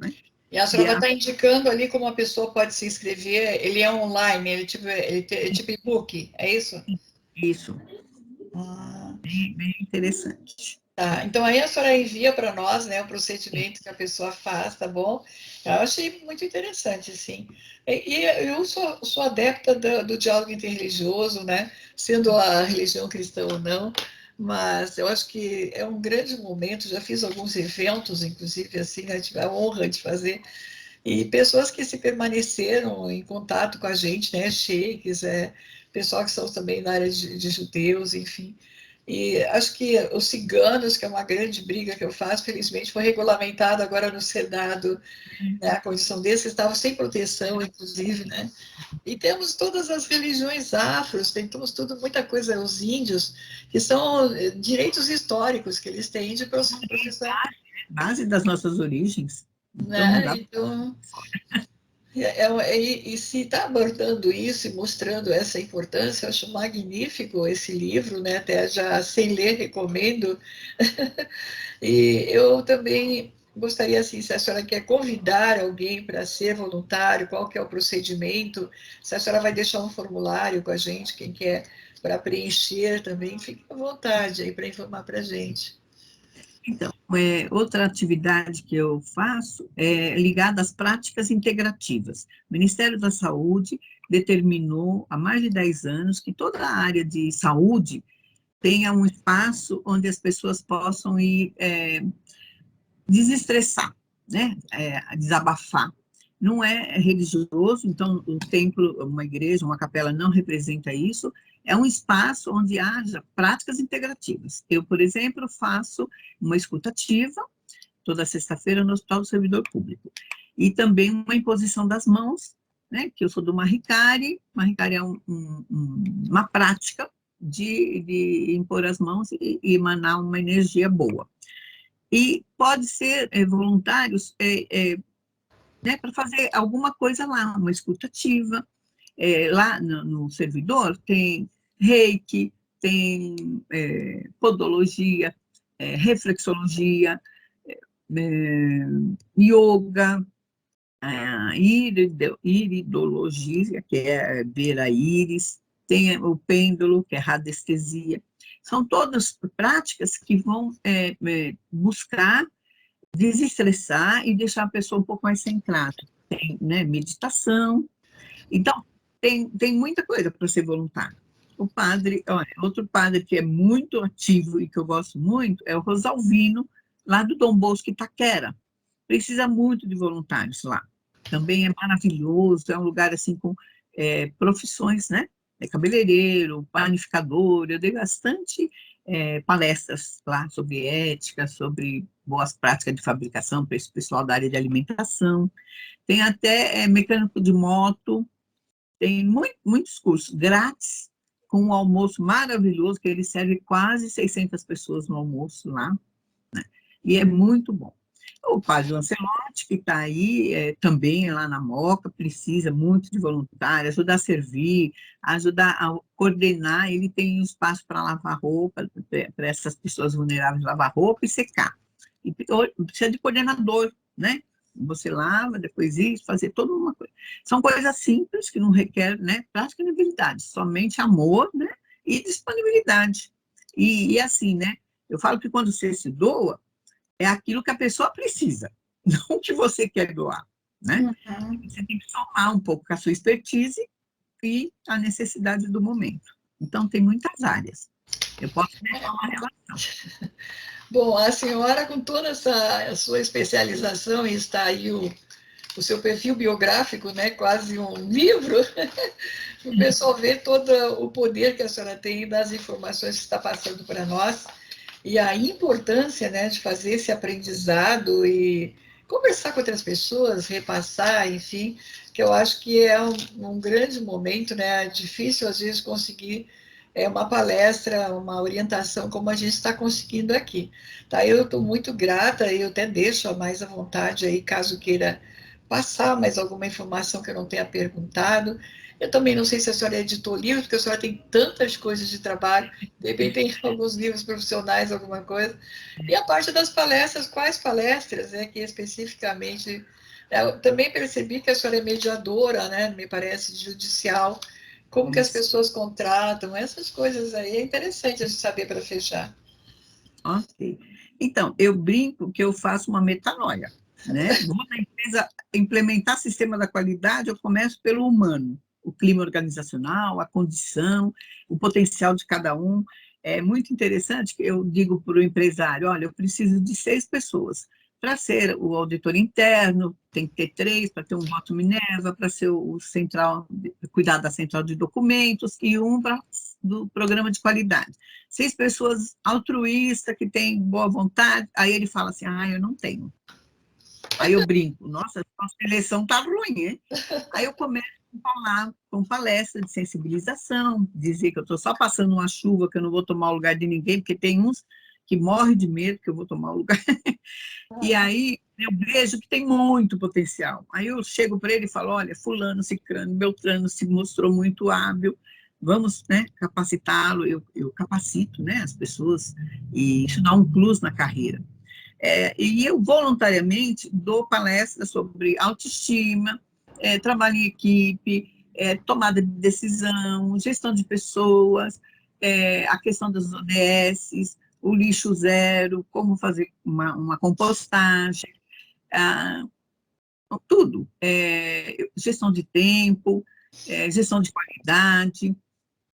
né? E a senhora E vai há estar indicando ali como a pessoa pode se inscrever. Ele é online, é tipo e-book, é isso? isso, Ah, bem interessante. tá. Então aí a senhora envia para nós, né, o procedimento que a pessoa faz, tá bom? Eu achei muito interessante, sim. E eu sou adepta do diálogo interreligioso, né? Sendo a religião cristã ou não, mas eu acho que é um grande momento. Já fiz alguns eventos, inclusive, assim, né, tive a honra de fazer. E pessoas que se permaneceram em contato com a gente, né? Sheiks, pessoal que são também da área de judeus, enfim. E acho que os ciganos, que é uma grande briga que eu faço, felizmente foi regulamentado agora no Senado, né, a condição desses, estavam sem proteção, inclusive, né? E temos todas as religiões afros, temos tudo, muita coisa, os índios, que são direitos históricos que eles têm de processar, Base das nossas origens, então não né? dá. Então, e se está abordando isso e mostrando essa importância, eu acho magnífico esse livro, né? Até já sem ler, recomendo. E eu também gostaria, assim, se a senhora quer convidar alguém para ser voluntário, qual que é o procedimento, se a senhora vai deixar um formulário com a gente, quem quer para preencher também, fique à vontade aí para informar para a gente. Então, Outra atividade que eu faço é ligada às práticas integrativas. O Ministério da Saúde determinou há mais de 10 anos que toda a área de saúde tenha um espaço onde as pessoas possam ir desestressar, né? Desabafar. Não é religioso, então um templo, uma igreja, uma capela não representa isso, é um espaço onde haja práticas integrativas. Eu, por exemplo, faço uma escutativa toda sexta-feira no Hospital do Servidor Público. E também uma imposição das mãos, né, que eu sou do Mahikari. Mahikari é uma prática de impor as mãos e emanar uma energia boa. E pode ser voluntários né, para fazer alguma coisa lá, uma escutativa. Lá no servidor tem reiki, tem podologia, reflexologia, yoga, iridologia, que é ver a íris, tem o pêndulo, que é radiestesia. São todas práticas que vão buscar desestressar e deixar a pessoa um pouco mais centrada. Tem, né, meditação. Então, tem muita coisa para ser voluntário. O padre, olha, outro padre que é muito ativo e que eu gosto muito é o Rosalvino, lá do Dom Bosco Itaquera. Precisa muito de voluntários lá. Também é maravilhoso, é um lugar assim com profissões, né? Cabeleireiro, panificador, eu dei bastante palestras lá sobre ética, sobre boas práticas de fabricação para esse pessoal da área de alimentação. Tem até mecânico de moto, tem muitos cursos grátis, com um almoço maravilhoso, que ele serve quase 600 pessoas no almoço lá, né? E é muito bom. O padre Lancelotti, que está aí também lá na Moca, precisa muito de voluntários, ajudar a servir, ajudar a coordenar. Ele tem um espaço para lavar roupa, para essas pessoas vulneráveis lavar roupa e secar. E precisa de coordenador, né? Você lava, depois isso, fazer toda uma coisa. São coisas simples que não requerem, né, prática de habilidade, somente amor, né, e disponibilidade. E assim, né? Eu falo que quando você se doa, é aquilo que a pessoa precisa, não o que você quer doar, né? Uhum. Você tem que somar um pouco com a sua expertise e a necessidade do momento. Então, tem muitas áreas. Eu posso deixar uma relação. Bom, a senhora, com toda essa sua especialização, e está aí o seu perfil biográfico, né, quase um livro, o pessoal vê todo o poder que a senhora tem das informações que está passando para nós e a importância, né, de fazer esse aprendizado e conversar com outras pessoas, repassar, enfim, que eu acho que é um grande momento, né, é difícil às vezes conseguir uma palestra, uma orientação como a gente está conseguindo aqui. Tá, eu estou muito grata, eu até deixo a mais à vontade aí, caso queira passar mais alguma informação que eu não tenha perguntado. Eu também não sei se a senhora editou livros, porque a senhora tem tantas coisas de trabalho, de repente tem alguns livros profissionais, alguma coisa. E a parte das palestras, quais palestras, que especificamente... Eu também percebi que a senhora é mediadora, né, me parece, judicial. Como que as Isso. pessoas contratam, essas coisas aí, é interessante a gente saber para fechar. Ok. Então, eu brinco que eu faço uma metanoia, né? Vou na empresa implementar sistema da qualidade, eu começo pelo humano, o clima organizacional, a condição, o potencial de cada um. É muito interessante que eu digo para o empresário, olha, eu preciso de 6 pessoas. Para ser o auditor interno, tem que ter 3, para ter um voto Minerva, para ser o central, cuidar da central de documentos, e um para do programa de qualidade. 6 pessoas altruístas, que têm boa vontade, aí ele fala assim, eu não tenho. Aí eu brinco, nossa, a seleção está ruim, hein? Aí eu começo a falar com palestra de sensibilização, dizer que eu estou só passando uma chuva, que eu não vou tomar o lugar de ninguém, porque tem uns que morrem de medo que eu vou tomar o lugar. E aí eu vejo que tem muito potencial. Aí eu chego para ele e falo, olha, fulano, cicrano, beltrano se mostrou muito hábil, vamos, né, capacitá-lo, eu capacito, né, as pessoas, e isso dá um plus na carreira. E eu voluntariamente dou palestras sobre autoestima, trabalho em equipe, tomada de decisão, gestão de pessoas, a questão das ODS, o lixo zero, como fazer uma compostagem, ah, tudo. Gestão de tempo, gestão de qualidade.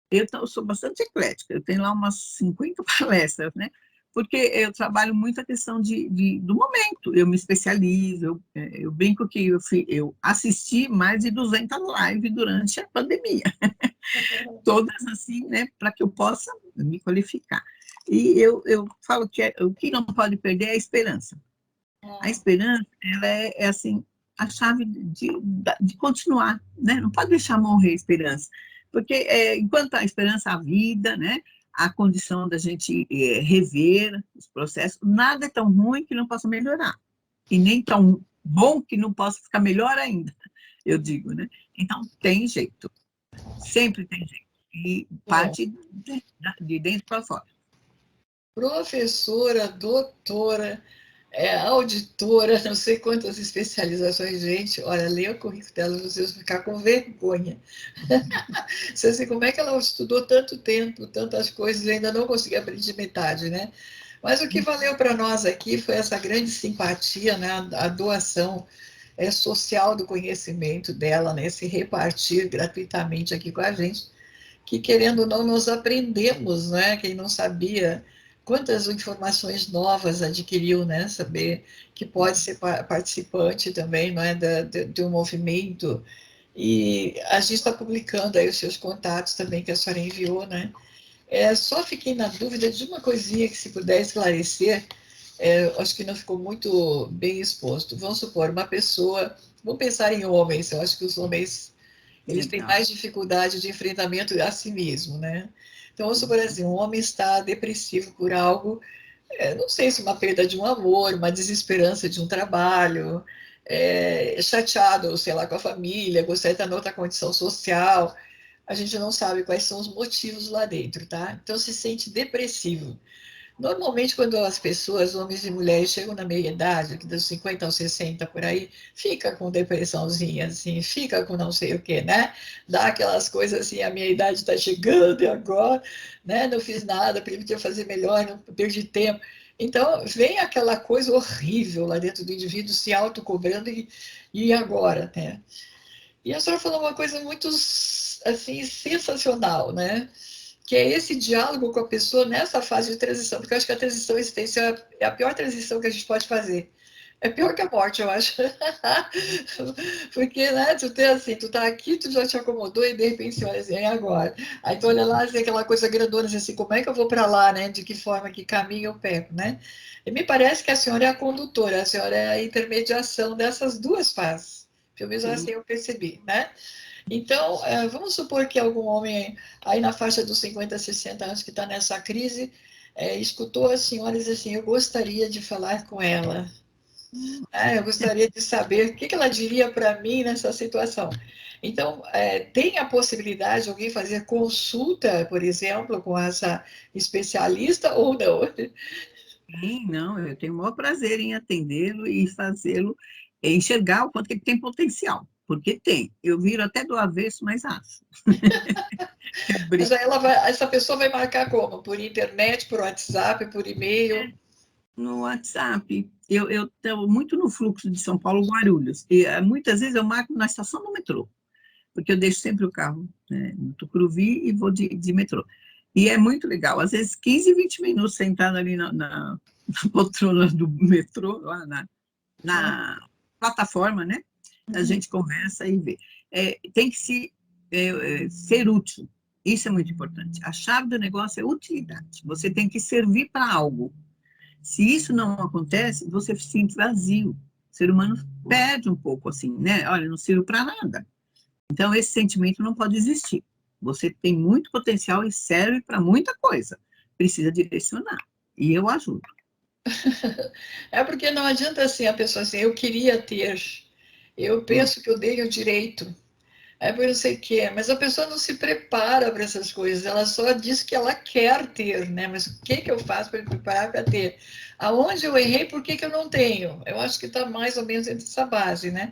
Eu sou bastante eclética, eu tenho lá umas 50 palestras, né? Porque eu trabalho muito a questão do momento, eu me especializo, eu brinco que eu assisti mais de 200 lives durante a pandemia, todas assim, né, para que eu possa me qualificar. E eu falo que o que não pode perder é a esperança. A esperança, ela é assim, a chave de continuar, né? Não pode deixar morrer a esperança, porque enquanto a esperança, a vida, né? A condição da gente rever os processos, nada é tão ruim que não possa melhorar, e nem tão bom que não possa ficar melhor ainda, eu digo, né? Então, tem jeito, sempre tem jeito, e Bom, parte de dentro para fora. professora, doutora, auditora, não sei quantas especializações, gente. Olha, leia o currículo dela, vocês vão ficar com vergonha. Você assim, como é que ela estudou tanto tempo, tantas coisas e ainda não conseguiu aprender metade, né? Mas o que valeu para nós aqui foi essa grande simpatia, né? A doação social do conhecimento dela, né? Se repartir gratuitamente aqui com a gente, que querendo ou não, nós aprendemos, né? Quem não sabia, quantas informações novas adquiriu, né? Saber que pode ser participante também, não é? De um movimento. E a gente está publicando aí os seus contatos também que a senhora enviou, né? Só fiquei na dúvida de uma coisinha que se puder esclarecer, acho que não ficou muito bem exposto. Vamos supor, uma pessoa, vamos pensar em homens, eu acho que os homens eles têm Legal. mais dificuldade de enfrentamento a si mesmo, né? Então, vamos supor assim, um homem está depressivo por algo, não sei se uma perda de um amor, uma desesperança de um trabalho, chateado, sei lá, com a família, gostaria de estar em outra condição social, a gente não sabe quais são os motivos lá dentro, tá? Então, se sente depressivo. Normalmente, quando as pessoas, homens e mulheres, chegam na meia-idade, que dos 50 aos 60 por aí, fica com depressãozinha, assim, fica com não sei o quê, né? Dá aquelas coisas assim, a minha idade está chegando e agora, né? Não fiz nada, podia fazer melhor, não perdi tempo. Então, vem aquela coisa horrível lá dentro do indivíduo se autocobrando e agora, né? E a senhora falou uma coisa muito, assim, sensacional, né? Que é esse diálogo com a pessoa nessa fase de transição, porque eu acho que a transição existencial é a pior transição que a gente pode fazer. É pior que a morte, eu acho. Porque, né, tu tem assim, tu tá aqui, tu já te acomodou e de repente você olha assim, e agora? Aí tu olha lá, assim, aquela coisa grandona, assim, como é que eu vou para lá, né? De que forma, que caminho eu pego, né? E me parece que a senhora é a condutora, a senhora é a intermediação dessas duas fases. Pelo menos assim Sim. eu percebi, né? Então, vamos supor que algum homem aí na faixa dos 50, 60 anos que está nessa crise, escutou a senhora e disse assim, eu gostaria de falar com ela. Eu gostaria de saber o que ela diria para mim nessa situação. Então, tem a possibilidade de alguém fazer consulta, por exemplo, com essa especialista ou não? Sim, não, eu tenho o maior prazer em atendê-lo e fazê-lo enxergar o quanto que ele tem potencial, porque tem. Eu viro até do avesso, mas acho. Eu Mas brinco. aí essa pessoa vai marcar como? Por internet, por WhatsApp, por e-mail? No WhatsApp, eu estou muito no fluxo de São Paulo Guarulhos, e muitas vezes eu marco na estação do metrô, porque eu deixo sempre o carro, né, no Tucuruvi e vou de metrô. E é muito legal, às vezes 15, 20 minutos sentado ali na poltrona do metrô, lá na plataforma, né? A Uhum. gente conversa e vê. Tem que ser útil. Isso é muito importante. A chave do negócio é utilidade. Você tem que servir para algo. Se isso não acontece, você se sente vazio. O ser humano perde um pouco assim, né? Olha, não sirvo para nada. Então, esse sentimento não pode existir. Você tem muito potencial e serve para muita coisa. Precisa direcionar. E eu ajudo. É porque não adianta assim a pessoa assim, eu queria ter, eu Hum. penso que eu dei o direito, por não sei o quê, mas a pessoa não se prepara para essas coisas, ela só diz que ela quer ter, né? Mas o que que eu faço para me preparar para ter? Aonde eu errei, por que que eu não tenho? Eu acho que está mais ou menos entre essa base, né?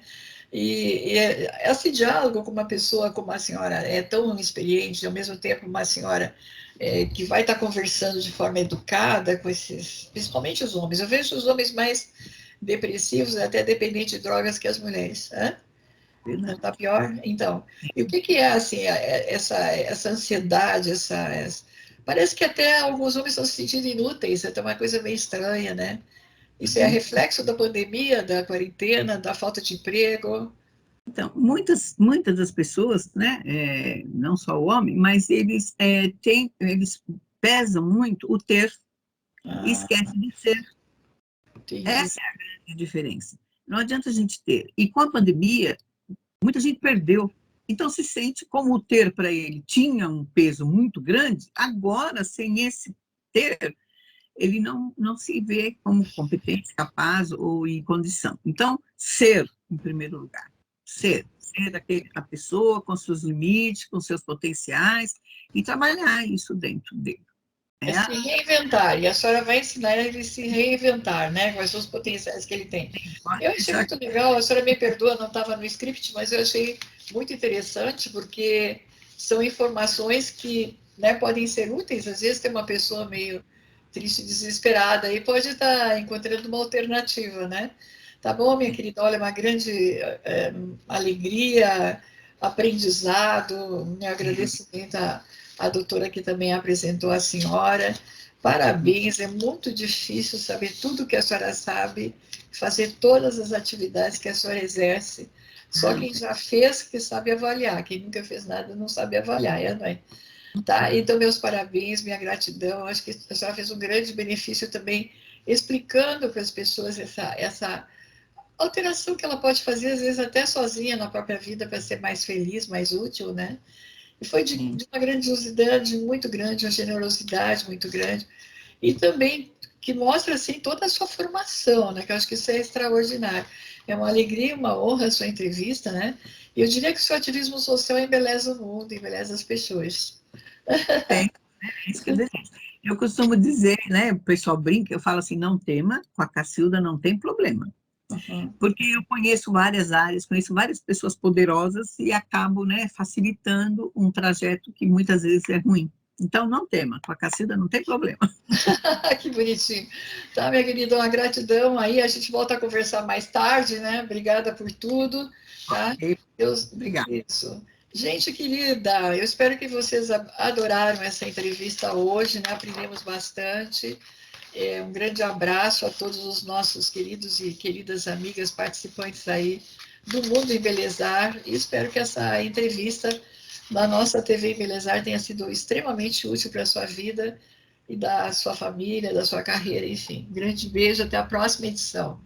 E esse diálogo com uma pessoa como a senhora é tão experiente, e ao mesmo tempo uma senhora que vai estar conversando de forma educada com esses, principalmente os homens. Eu vejo os homens mais depressivos, até dependentes de drogas que as mulheres. Hã? Não está pior? Então, e o que é assim, essa ansiedade, parece que até alguns homens estão se sentindo inúteis, é até uma coisa meio estranha, né? Isso é reflexo da pandemia, da quarentena, da falta de emprego. Então, muitas das pessoas, né, não só o homem, mas eles pesam muito o ter e Ah, esquecem de ser. entendi. Essa é a grande diferença. Não adianta a gente ter. E com a pandemia, muita gente perdeu. Então, se sente como o ter para ele tinha um peso muito grande, agora, sem esse ter, ele não se vê como competente, capaz ou em condição. Então, ser, em primeiro lugar. Ser a pessoa com seus limites, com seus potenciais, e trabalhar isso dentro dele. É É se reinventar, e a senhora vai ensinar ele a se reinventar, né, com os potenciais que ele tem. pode Eu achei deixar muito legal, a senhora me perdoa, não estava no script, mas eu achei muito interessante, porque são informações que, né, podem ser úteis. Às vezes tem uma pessoa meio triste, desesperada, e pode estar encontrando uma alternativa, né? Tá bom, minha querida? Olha, uma grande alegria, aprendizado, meu agradecimento a doutora que também apresentou a senhora. Parabéns, é muito difícil saber tudo que a senhora sabe, fazer todas as atividades que a senhora exerce. Só quem já fez que sabe avaliar, quem nunca fez nada não sabe avaliar, não é? Tá? Então, meus parabéns, minha gratidão. Acho que a senhora fez um grande benefício também, explicando para as pessoas essa alteração que ela pode fazer, às vezes até sozinha na própria vida, para ser mais feliz, mais útil, né? E foi de uma grandiosidade muito grande, uma generosidade muito grande, e também que mostra assim toda a sua formação, né? Que eu acho que isso é extraordinário. É uma alegria, uma honra a sua entrevista, né? E eu diria que o seu ativismo social embeleza o mundo, embeleza as pessoas. tem, é isso que eu desejo. Eu costumo dizer, né, o pessoal brinca, eu falo assim, não tema, com a Cacilda não tem problema. Uhum. Porque eu conheço várias áreas, conheço várias pessoas poderosas e acabo, né, facilitando um trajeto que muitas vezes é ruim. Então, não tema, com a Cacilda não tem problema. Que bonitinho. Tá, minha querida, uma gratidão aí. A gente volta a conversar mais tarde, né? Obrigada por tudo, tá? Ok, Deus, obrigada. isso. Gente querida, eu espero que vocês adoraram essa entrevista hoje, né? Aprendemos bastante. Um grande abraço a todos os nossos queridos e queridas amigas participantes aí do Mundo Embelezar. E espero que essa entrevista da nossa TV Embelezar tenha sido extremamente útil para a sua vida e da sua família, da sua carreira, enfim. Um grande beijo, até a próxima edição.